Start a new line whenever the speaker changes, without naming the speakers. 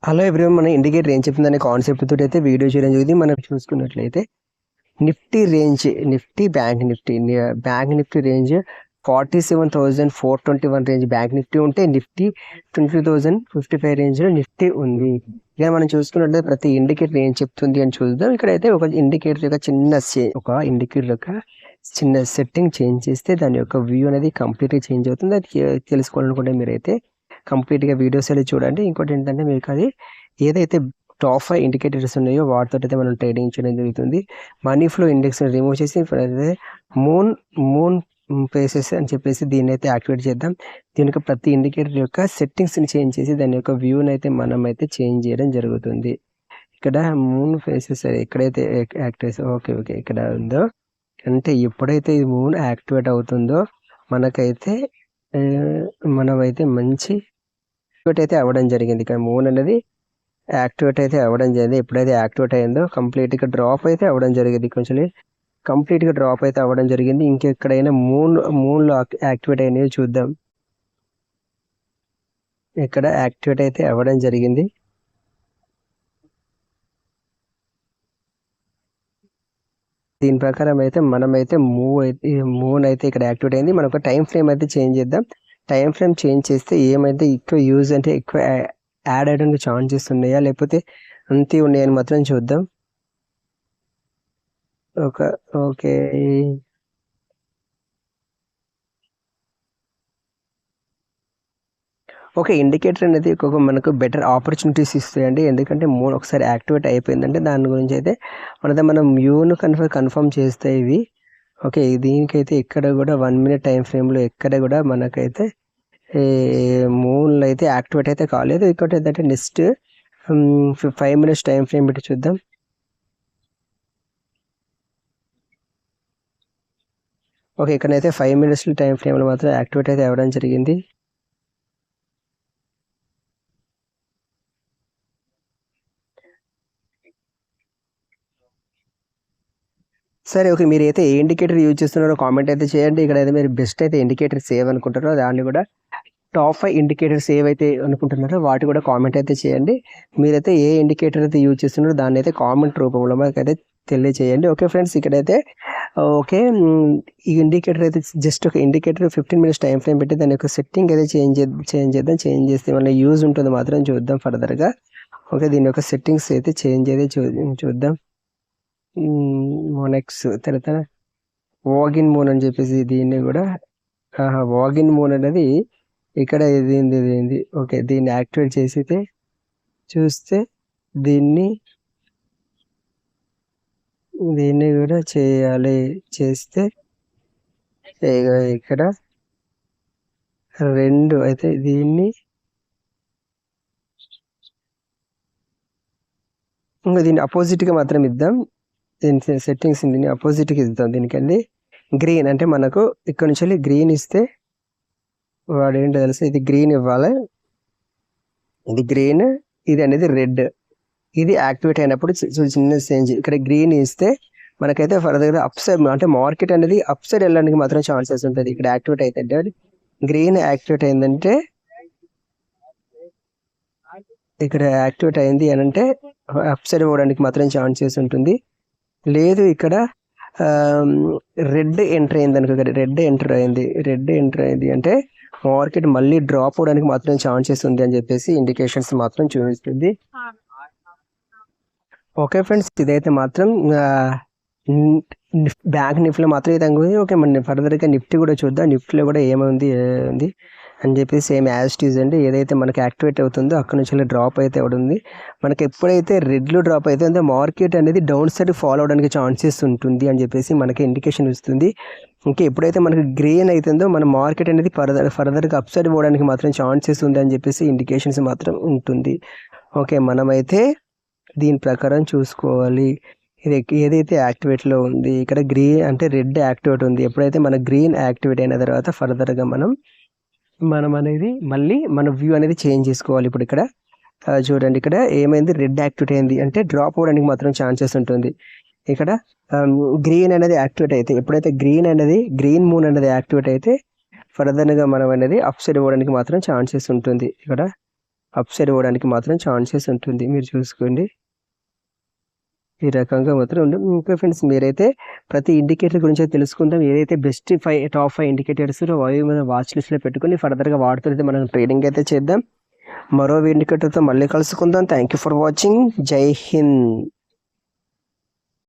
Hello everyone, మన indicator ఏం చెప్తుందనే concept తోటి అయితే వీడియో చేయడం జరిగింది. మనం చూసుకున్నట్లయితే Nifty range, bank Nifty range 47,421 range bank Nifty ఉంటే, నిఫ్టీ 22,055 రేంజ్లో నిఫ్టీ ఉంది. ఇక మనం చూసుకున్నట్లయితే ప్రతి ఇండికేటర్ ఏం చెప్తుంది అని చూద్దాం. ఇక్కడైతే ఒక ఇండికేటర్ యొక్క చిన్న సెట్టింగ్ చేంజ్ చేస్తే దాని యొక్క వ్యూ అనేది కంప్లీట్గా చేంజ్ అవుతుంది. అది తెలుసుకోవాలనుకుంటే మీరైతే కంప్లీట్గా వీడియోస్ అనేది చూడండి. ఇంకోటి ఏంటంటే మీకు అది ఏదైతే టాప్ 5 ఇండికేటర్స్ ఉన్నాయో వాటితో అయితే మనం ట్రేడింగ్ చేయడం జరుగుతుంది. మనీ ఫ్లో ఇండెక్స్ రిమూవ్ చేసి మూన్ ఫేసెస్ అని చెప్పేసి దీన్ని అయితే యాక్టివేట్ చేద్దాం. దీనికి ప్రతి ఇండికేటర్ యొక్క సెట్టింగ్స్ని చేంజ్ చేసి దాని యొక్క వ్యూని అయితే మనం అయితే చేంజ్ చేయడం జరుగుతుంది. ఇక్కడ మూన్ ఫేసెస్ ఎక్కడైతే యాక్టివేట్ ఓకే ఇక్కడ ఉందో, అంటే ఎప్పుడైతే ఈ మూన్ యాక్టివేట్ అవుతుందో మనమైతే మంచి యాక్టివేట్ అయితే అవ్వడం జరిగింది. ఇక్కడ మూన్ అనేది యాక్టివేట్ అయితే అవ్వడం జరిగింది. ఎప్పుడైతే యాక్టివేట్ అయిందో కంప్లీట్గా డ్రాప్ అయితే అవ్వడం జరిగింది. కొంచెం కంప్లీట్గా డ్రాప్ అయితే అవ్వడం జరిగింది. ఇంకెక్కడైనా మూన్లో యాక్టివేట్ అయినవి చూద్దాం. ఇక్కడ యాక్టివేట్ అయితే అవ్వడం జరిగింది. దీని ప్రకారం అయితే మనమైతే మూన్ అయితే ఇక్కడ యాక్టివేట్ అయింది. మనం ఒక టైం ఫ్రేమ్ అయితే చేంజ్ చేద్దాం. టైం ఫ్రేమ్ చేంజ్ చేస్తే ఏమైతే ఎక్కువ యూజ్ అంటే ఎక్కువ యాడ్ అయ్యడానికి ఛాన్సెస్ ఉన్నాయా లేకపోతే అంతే ఉన్నాయని మాత్రం చూద్దాం. ఓకే ఇండికేటర్ అనేది మనకు బెటర్ ఆపర్చునిటీస్ ఇస్తాయండి. ఎందుకంటే మూన్ ఒకసారి యాక్టివేట్ అయిపోయిందంటే దాని గురించి అయితే మనం వ్యూను కన్ఫర్మ్ చేస్తాయి ఇవి. ఓకే, దీనికైతే ఇక్కడ కూడా 1 minute టైం ఫ్రేమ్లో ఎక్కడ కూడా మనకైతే మూన్లో అయితే యాక్టివేట్ అయితే కాలేదు. ఇంకోటి ఏంటంటే నెక్స్ట్ 5 minutes టైం ఫ్రేమ్ పెట్టి చూద్దాం. ఓకే, ఇక్కడైతే 5 minutes టైం ఫ్రేమ్లో మాత్రం యాక్టివేట్ అయితే అవ్వడం జరిగింది. సరే, ఓకే, మీరు అయితే ఏ ఇండికేటర్ యూజ్ చేస్తున్నారో కామెంట్ అయితే చేయండి. ఇక్కడైతే మీరు బెస్ట్ అయితే ఇండికేటర్ సేవ్ అనుకుంటారో దాన్ని కూడా టాప్ 5 ఇండికేటర్స్ ఏవైతే అనుకుంటున్నారో వాటి కూడా కామెంట్ అయితే చేయండి. మీరైతే ఏ ఇండికేటర్ అయితే యూజ్ చేస్తున్నారో దాన్ని అయితే కామెంట్ రూపంలో మాకైతే తెలియజేయండి. ఓకే ఫ్రెండ్స్, ఇక్కడైతే ఓకే ఈ ఇండికేటర్ అయితే జస్ట్ ఒక ఇండికేటర్ 15 minutes టైం ఫ్రేమ్ పెట్టి దాని యొక్క సెట్టింగ్ అయితే చేంజ్ చేస్తే మళ్ళీ యూజ్ ఉంటుంది మాత్రం చూద్దాం ఫర్దర్గా. ఓకే, దీని యొక్క సెట్టింగ్స్ అయితే చేంజ్ అయితే చూద్దాం. నెక్స్ట్ తర్వాత వాగిన్ మూన్ అని చెప్పేసి దీన్ని కూడా వాగిన్ మూన్ అనేది ఇక్కడ ఇది ఓకే, దీన్ని యాక్టివేట్ చేసితే చూస్తే దీన్ని కూడా చేస్తే ఇక్కడ 2 అయితే దీన్ని అపోజిట్గా మాత్రం ఇద్దాం. దీని సెట్టింగ్స్ దీన్ని అపోజిట్గా ఇద్దాం. దీనికండి గ్రీన్ అంటే మనకు ఇక్కడ నుంచి గ్రీన్ ఇస్తే వాడు ఏంటో తెలుసు, ఇది గ్రీన్ ఇవ్వాలి, ఇది గ్రీన్, ఇది అనేది రెడ్. ఇది యాక్టివేట్ అయినప్పుడు చిన్న చేంజ్ ఇక్కడ గ్రీన్ ఇస్తే మనకైతే ఫర్దర్గా అప్ సైడ్ అంటే మార్కెట్ అనేది అప్ సైడ్ వెళ్ళడానికి మాత్రం ఛాన్సెస్ ఉంటుంది. ఇక్కడ యాక్టివేట్ అయితే గ్రీన్ యాక్టివేట్ అయిందంటే ఇక్కడ యాక్టివేట్ అయింది అని అంటే అప్ సైడ్ పోవడానికి మాత్రం ఛాన్సెస్ ఉంటుంది. లేదు ఇక్కడ రెడ్ ఎంటర్ అయింది అనుకో, రెడ్ ఎంటర్ అయింది అంటే మార్కెట్ మళ్ళీ డ్రాప్ అవడానికి మాత్రం ఛాన్సెస్ ఉంది అని చెప్పేసి ఇండికేషన్స్ మాత్రం చూపిస్తుంది. ఓకే ఫ్రెండ్స్, ఇదైతే మాత్రం బ్యాంక్ నిఫ్టీలో మాత్రం ఇది. ఓకే, మన ఫర్దర్గా నిఫ్టీ కూడా చూద్దాం. నిఫ్టీలో కూడా ఏముంది అని చెప్పేసి సేమ్ యాజ్ టీజ్ అండి. ఏదైతే మనకి యాక్టివేట్ అవుతుందో అక్కడ నుంచి డ్రాప్ అయితే అవుతుంది. మనకి ఎప్పుడైతే రెడ్లో డ్రాప్ అవుతుందో మార్కెట్ అనేది డౌన్ సైడ్ ఫాలో అవడానికి ఛాన్సెస్ ఉంటుంది అని చెప్పేసి మనకి ఇండికేషన్ ఇస్తుంది. ఇంకా ఎప్పుడైతే మనకి గ్రీన్ అవుతుందో మన మార్కెట్ అనేది ఫర్దర్గా అప్ సైడ్ పోవడానికి మాత్రం ఛాన్సెస్ ఉంది అని చెప్పేసి ఇండికేషన్స్ మాత్రం ఉంటుంది. ఓకే, మనమైతే దీని ప్రకారం చూసుకోవాలి. ఇది ఏదైతే యాక్టివేట్లో ఉంది ఇక్కడ గ్రీన్ అంటే రెడ్ యాక్టివేట్ ఉంది. ఎప్పుడైతే మన గ్రీన్ యాక్టివేట్ అయిన తర్వాత ఫర్దర్గా మనం అనేది మళ్ళీ మన వ్యూ అనేది చేంజ్ చేసుకోవాలి. ఇప్పుడు ఇక్కడ చూడండి, ఇక్కడ ఏమైంది, రెడ్ యాక్టివేట్ అయింది అంటే డ్రాప్ అవ్వడానికి మాత్రం ఛాన్సెస్ ఉంటుంది. ఇక్కడ గ్రీన్ అనేది యాక్టివేట్ అయితే ఎప్పుడైతే గ్రీన్ మూన్ అనేది యాక్టివేట్ అయితే ఫర్దర్గా మనం అనేది అప్ సైడ్ అవ్వడానికి మాత్రం ఛాన్సెస్ ఉంటుంది. ఇక్కడ అప్ సైడ్ ఇవ్వడానికి మాత్రం ఛాన్సెస్ ఉంటుంది. మీరు చూసుకోండి ఈ రకంగా మాత్రం ఉంది. ఇంకా ఫ్రెండ్స్ మీరైతే ప్రతి ఇండికేటర్ గురించి తెలుసుకుందాం. ఏదైతే బెస్ట్ టాప్ 5 ఇండికేటర్స్ అవి మనం వాచ్ లిస్ట్లో పెట్టుకుని ఫర్దర్గా వాడుతుంటే మనం ట్రేడింగ్ అయితే చేద్దాం. మరో ఇండికేటర్తో మళ్ళీ కలుసుకుందాం. Thank you for watching. జై హింద్.